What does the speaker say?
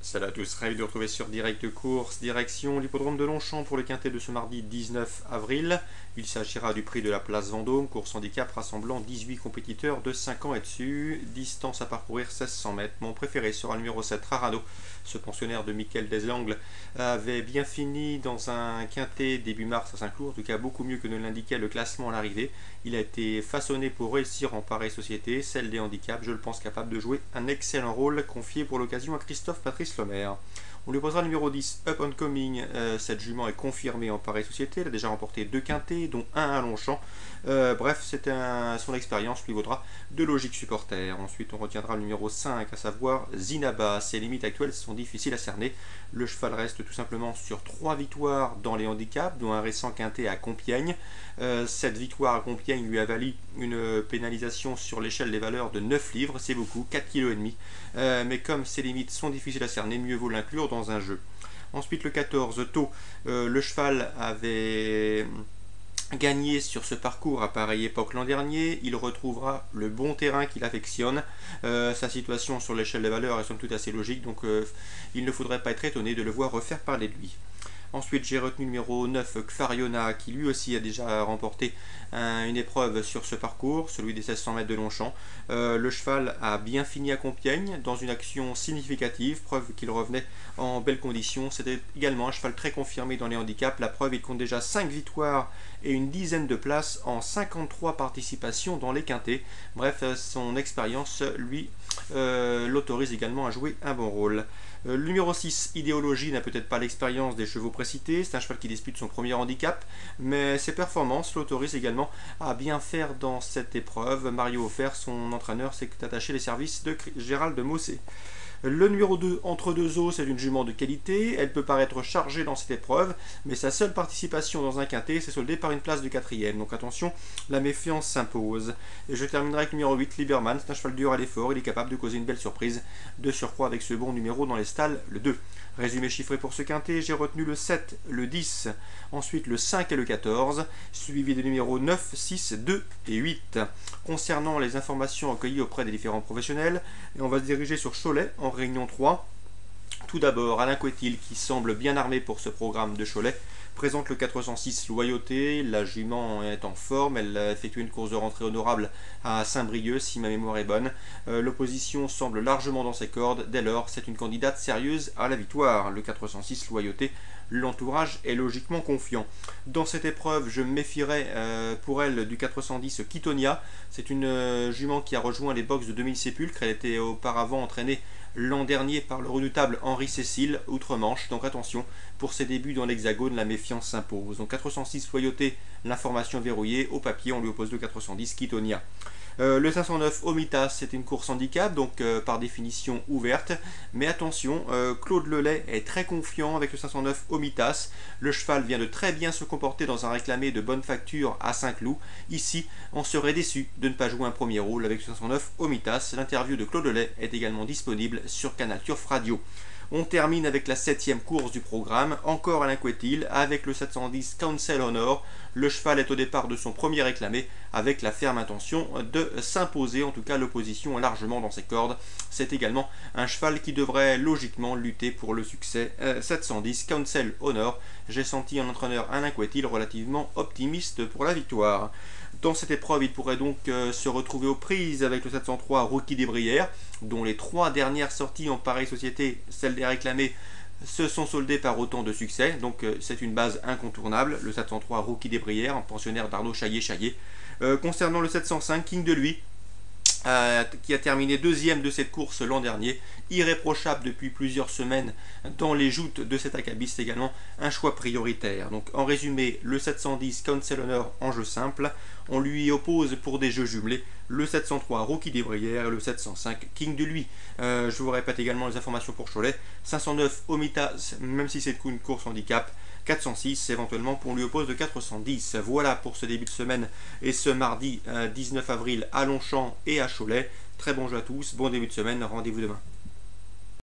Salut à tous, ravi de vous retrouver sur Direct Course, direction l'hippodrome de Longchamp pour le quintet de ce mardi 19 avril. Il s'agira du prix de la place Vendôme, course handicap rassemblant 18 compétiteurs de 5 ans et dessus, distance à parcourir 1600 mètres. Mon préféré sera le numéro 7, Rarano. Ce pensionnaire de Michael Deslangles avait bien fini dans un quintet début mars à Saint-Cloud, en tout cas beaucoup mieux que ne l'indiquait le classement à l'arrivée. Il a été façonné pour réussir en pareille société, celle des handicaps, je le pense capable de jouer un excellent rôle, confié pour l'occasion à Christophe Patrice Lemaire. On lui posera le numéro 10, Up and Coming. Cette jument est confirmée en pareille société. Elle a déjà remporté 2 quintets, dont un à Longchamp. Bref, son expérience lui vaudra de logique supporter. Ensuite, on retiendra le numéro 5, à savoir Zinaba. Ses limites actuelles sont difficiles à cerner. Le cheval reste tout simplement sur 3 victoires dans les handicaps, dont un récent quintet à Compiègne. Cette victoire à Compiègne lui a valu une pénalisation sur l'échelle des valeurs de 9 livres, c'est beaucoup, 4,5 kg. Mais comme ces limites sont difficiles à cerner, mieux vaut l'inclure dans un jeu. Ensuite, le 14, Tau. Le cheval avait gagné sur ce parcours à pareille époque l'an dernier. Il retrouvera le bon terrain qu'il affectionne. Sa situation sur l'échelle des valeurs est somme toute assez logique, donc il ne faudrait pas être étonné de le voir refaire parler de lui. Ensuite, j'ai retenu le numéro 9, Kfariona, qui lui aussi a déjà remporté une épreuve sur ce parcours, celui des 1600 mètres de Longchamp. Le cheval a bien fini à Compiègne, dans une action significative, preuve qu'il revenait en belles conditions. C'était également un cheval très confirmé dans les handicaps. La preuve, il compte déjà 5 victoires et une dizaine de places en 53 participations dans les quintets. Bref, son expérience, lui, l'autorise également à jouer un bon rôle. Le numéro 6, Idéologie, n'a peut-être pas l'expérience des chevaux précités. C'est un cheval qui dispute son premier handicap, mais ses performances l'autorisent également à bien faire dans cette épreuve. Mario Offert, son entraîneur, s'est attaché les services de Gérald de Mossé. Le numéro 2, Entre deux eaux, c'est une jument de qualité. Elle peut paraître chargée dans cette épreuve, mais sa seule participation dans un quintet s'est soldée par une place de 4e. Donc attention, la méfiance s'impose. Et je terminerai avec le numéro 8, Lieberman. C'est un cheval dur à l'effort. Il est capable de causer une belle surprise. De surcroît avec ce bon numéro dans les stalles, le 2. Résumé chiffré pour ce quintet, j'ai retenu le 7, le 10, ensuite le 5 et le 14, suivi des numéros 9, 6, 2 et 8. Concernant les informations recueillies auprès des différents professionnels, on va se diriger sur Cholet en réunion 3. Tout d'abord, Alain Couetil, qui semble bien armé pour ce programme de Cholet, présente le 406 Loyauté. La jument est en forme, elle a effectué une course de rentrée honorable à Saint-Brieuc, si ma mémoire est bonne. L'opposition semble largement dans ses cordes, dès lors c'est une candidate sérieuse à la victoire. Le 406 Loyauté, l'entourage est logiquement confiant. Dans cette épreuve, je me méfierais pour elle du 410 Kitonia. C'est une jument qui a rejoint les box de 2000 Sépulcre. Elle était auparavant entraînée l'an dernier par le redoutable Henri Cécile, outre-Manche. Donc attention, pour ses débuts dans l'Hexagone, la méfiance s'impose. Donc 406 Loyauté, l'information verrouillée. Au papier, on lui oppose le 410 Kitonia. Le 509 Omitas, c'est une course handicap, donc par définition ouverte. Mais attention, Claude Lelay est très confiant avec le 509 Omitas. Le cheval vient de très bien se comporter dans un réclamé de bonne facture à Saint-Cloud. Ici, on serait déçu de ne pas jouer un premier rôle avec le 509 Omitas. L'interview de Claude Lelay est également disponible sur Canal Turf Radio. On termine avec la 7e course du programme, encore Alain Couetil, avec le 710 Council Honor. Le cheval est au départ de son premier réclamé, avec la ferme intention de s'imposer, en tout cas l'opposition est largement dans ses cordes. C'est également un cheval qui devrait logiquement lutter pour le succès. 710 Council Honor, j'ai senti un entraîneur Alain Couetil relativement optimiste pour la victoire. Dans cette épreuve, il pourrait donc se retrouver aux prises avec le 703 Rookie des Brières, dont les 3 dernières sorties en pareille société, celles des réclamés, se sont soldées par autant de succès. Donc c'est une base incontournable, le 703 Rookie des Brières, pensionnaire d'Arnaud Chaillet. Concernant le 705 King de Lui, qui a terminé 2e de cette course l'an dernier, irréprochable depuis plusieurs semaines dans les joutes de cet acabiste, également un choix prioritaire. Donc en résumé, le 710 Council Honor en jeu simple, on lui oppose pour des jeux jumelés le 703 Rookie des Brières et le 705 King de Lui. Je vous répète également les informations pour Cholet, 509 Omitas, même si c'est une course handicap, 406 éventuellement pour lui oppose de 410. Voilà pour ce début de semaine et ce mardi 19 avril à Longchamp et à Cholet. Très bon jeu à tous, bon début de semaine, rendez-vous demain.